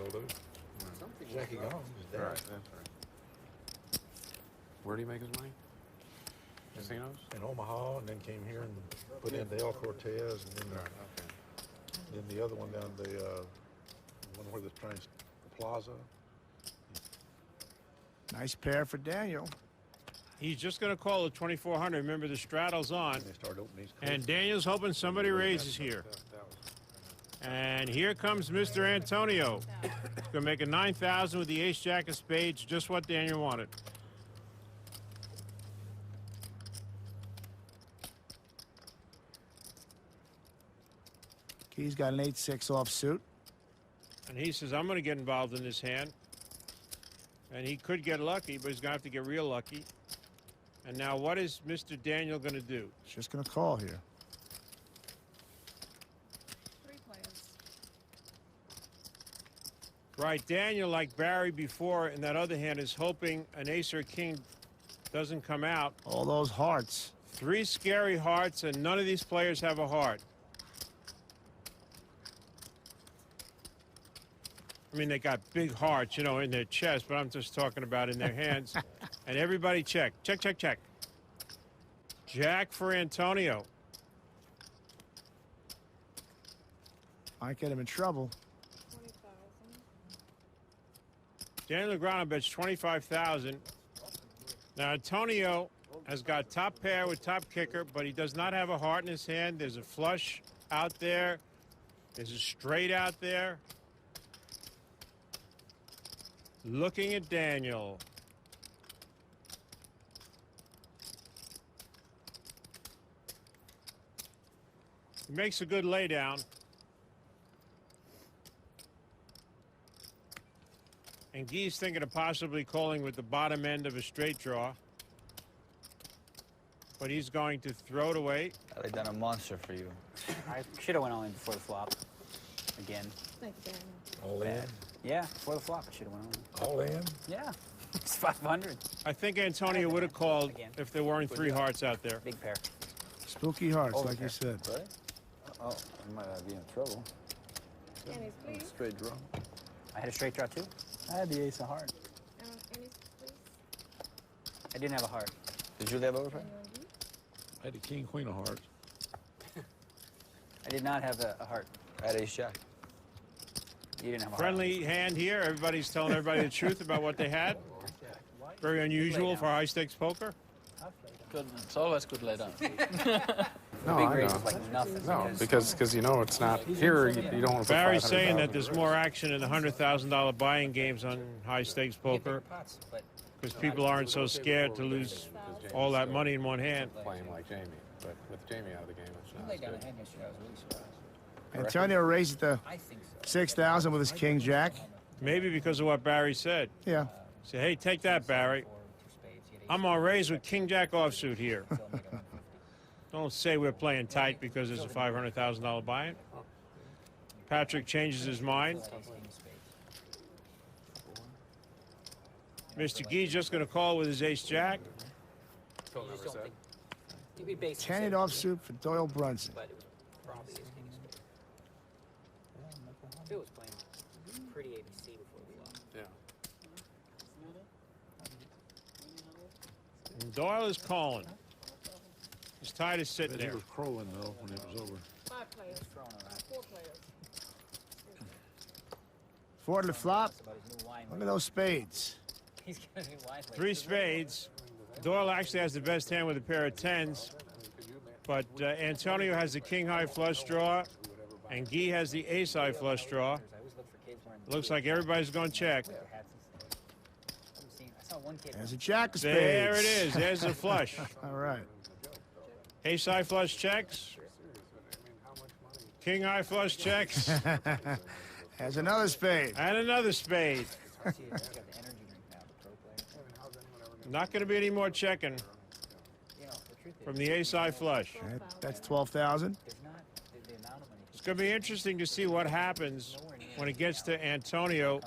will do. Jackie gone. Right, that's right. Where do you make his money? Casinos? In Omaha, and then came here and put in the El Cortez, and then, then the other one down the one where the plaza. Nice pair for Daniel. He's just going to call it 2,400. Remember, the straddle's on. And they start opening these And Daniel's hoping somebody raises here. And here comes Mr. Antonio. He's going to make a 9,000 with the ace-jack of spades, just what Daniel wanted. He's got an 8-6 offsuit. And he says, I'm going to get involved in this hand. And he could get lucky, but he's going to have to get real lucky. And now what is Mr. Daniel going to do? He's just going to call here. 3 players. Right, Daniel, like Barry before in that other hand, is hoping an ace or a king doesn't come out. All those hearts. 3 scary hearts, and none of these players have a heart. I mean, they got big hearts, you know, in their chest, but I'm just talking about in their hands. And everybody check. Check, check, check. Jack for Antonio. Might get him in trouble. 20,000. Daniel Negreanu bets 25,000. Now, Antonio has got top pair with top kicker, but he does not have a heart in his hand. There's a flush out there. There's a straight out there. Looking at Daniel. He makes a good laydown. And Guy's thinking of possibly calling with the bottom end of a straight draw. But he's going to throw it away. They done a monster for you. I should have went all in before the flop. Again. Thank you, Daniel. All in. Yeah, before the flop, I should have went all in. All in. Yeah, it's 500. I think Antonio would have called if there weren't 3 hearts out there. Big pair. Spooky hearts, Over like there. you said. Right? Oh, I might be in trouble. Annie's, please. Straight draw. I had a straight draw too. I had the ace of heart. Annie's, please. I didn't have a heart. Did you have overpair? Daniel and you. I had the king, queen of hearts. I did not have a heart. I had ace jack. You didn't have a Friendly hand here. Everybody's telling everybody the truth about what they had. Very unusual for high-stakes poker. Good. It's always good lay down. No, Big I raise know. is like nothing. No, because you know it's not here. You don't want to put Barry's saying that 500,000 there's more action in the $100,000 buying games on high-stakes poker because people aren't so scared to lose all that money in one hand. playing like Jamie, but with Jamie out of the game, it's not as good. hand yesterday. I was really surprised. Antonio raised the I think so. 6,000 with his king jack. Maybe because of what Barry said. Yeah. Say, hey, take that, Barry. I'm going to raise with King Jack offsuit here. Don't say we're playing tight because there's a $500,000 buy-in. Patrick changes his mind. Mr. Gee just going to call with his ace-jack. Still never said. 10-8 offsuit for Doyle Brunson. But it was probably his king of spades. Phil was playing pretty ABC before the flop. Yeah. And Doyle is calling. His tide is sitting But he there. was crowing though when it was over. 5 players. 4 players. 4 to the flop. About his new wine. Look at those spades. He's got a new wine. 3 spades. Doyle actually has the best hand with a pair of 10s. But Antonio has the king-high flush draw. And Guy has the ace-high flush draw. I always look for kids wearing Looks like everybody's going to check. their hats and stuff. I saw one kid. There's a jack of spades. There it is. There's the flush. All right. Ace-high flush checks. King-high flush checks. There's another spade. And another spade. See, he's got the energy drink now, the pro player. Not going to be any more checking You know, the truth is, from the ace-high flush. That's 12,000. there's not the amount of money. It's going to be interesting to see what happens when it gets to Antonio.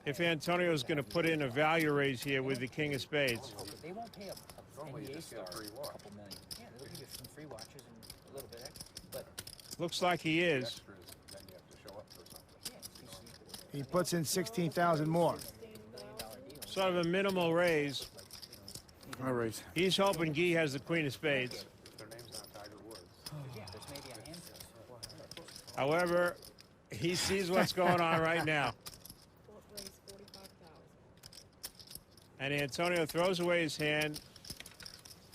If Antonio is going to put in a value raise here with the king of spades. They won't pay a NBA star a couple million. Yeah, they'll give you some free watches and a little bit extra. But Looks like he is. He puts in 16,000 more. Sort of a minimal raise. All right. He's hoping Guy has the queen of spades. Their name's not Tiger Woods. Yeah, there's maybe a handful. However, he sees what's going on right now. Fourth raise, 45,000. And Antonio throws away his hand.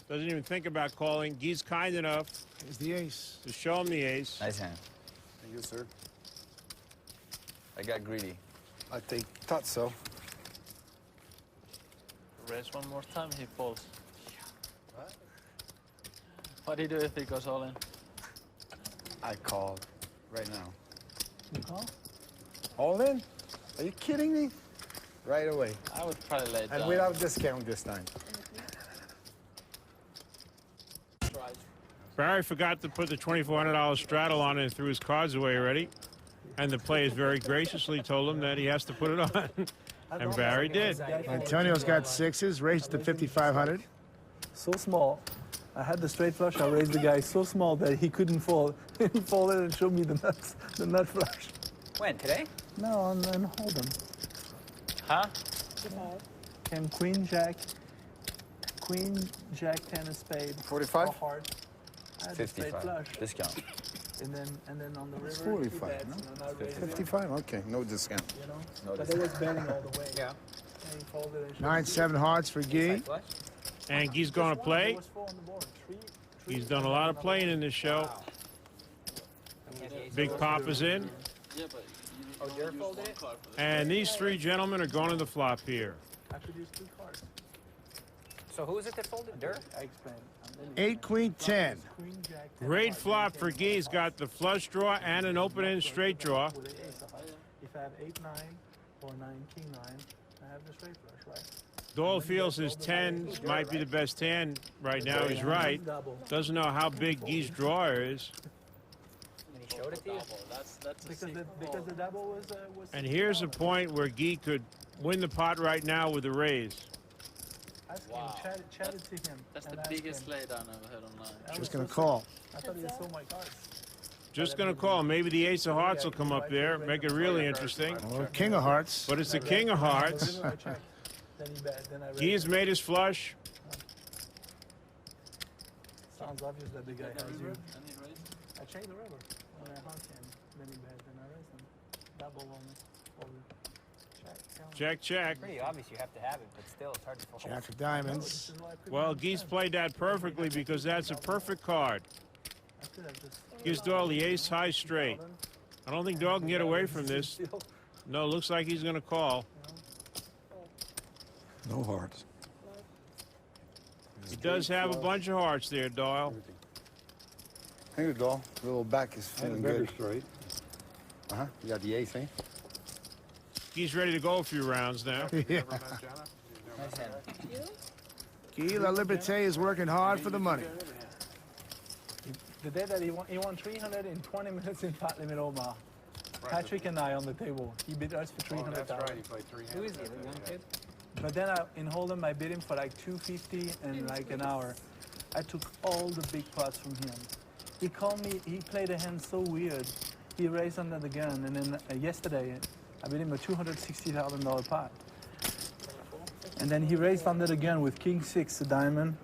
Doesn't even think about calling. Guy's kind enough Here's the ace. to show him the ace. Nice hand. Thank you, sir. I got greedy. I thought so. Raise one more time, he falls. What do you do if he goes all in? I called right now. You call? All in? Are you kidding me? Right away. I would probably lay it And down. without discount this time. Barry forgot to put the $2,400 straddle on and threw his cards away already. And the players very graciously told him that he has to put it on. And Barry did. Antonio's got sixes, raised to 5,500. So small. I had the straight flush. I raised the guy so small that he couldn't fold. He folded and showed me the nut flush. When, today? No, and hold him. Huh? Came queen, jack, 10 of spade. 45? All hard. I had the straight 55. flush. Discount. And then on the river, It's he 45, bets, no? and then I raised it, 55? Okay, no discount. you know. No But it was betting all the way. Yeah. And he folded and showed me. 9-7 hearts for Guy. Like what? And Guy's going to There play. was 4 on the board. Three, He's done a lot of playing in this show. Big Papa's in. Yeah, but Oh, Dur folded it? And these three gentlemen are going to the flop here. I could use 2 cards. So who is it that folded? Dur? I explained. And then 8, Queen, 10. queen, jack, 10 Great hearts, flop and for 10 Guy. He's got the flush draw and an open-end straight draw. With the ace of hearts. If I have 8-9 or 9-king 9, I have the straight flush, right? Doyle feels his 10s might be the best hand right now. He's right. Double. Doesn't know how big Guy's draw is. And he showed it to you? that's a Because secret because the double was And here's a point where Guy could win the pot right now with a raise. Ask him, Wow. chat it to him. That's and the ask biggest him. laydown I've heard online. I Just was going to so call. I thought he saw my cards. Just going to call. Maybe the ace of hearts will come up there, make it really interesting. Or King of Hearts. But it's the king of hearts. I checked. Then he bet. Then I read. Guy has made his flush. Sounds obvious that the guy has you. And he raised? I checked the river. When I hunt him, then he bet. Then I raised him. Double on it. Check, check. Pretty obvious you have to have it, but still, it's hard to fold. Jack of diamonds. Well, Guy's played that perfectly because that's a perfect card. Gives Doyle the ace high straight. I don't think Doyle can get away from this. No, looks like he's going to call. No hearts. He does have a bunch of hearts there, Doyle. Thank you, doll. Little back is feeling good. straight. Uh-huh. You got the ace, eh? He's ready to go a few rounds now. Ever met Jenna? Nice hand. You? Guy La Liberté is working hard for the money. The day that he won 300 in 20 minutes in Pat Limit Omaha. Patrick and I on the table. He bid us for Oh, that's 300,000. right. He played 3 hands. Who is he, the young kid? But then in Hold'em, I bid him for like 250 in like an hour. I took all the big pots from him. He called me. He played a hand so weird. He raised under the gun, and then yesterday I bid him a $260,000 pot. And then he raised under the gun with King 6, a diamond,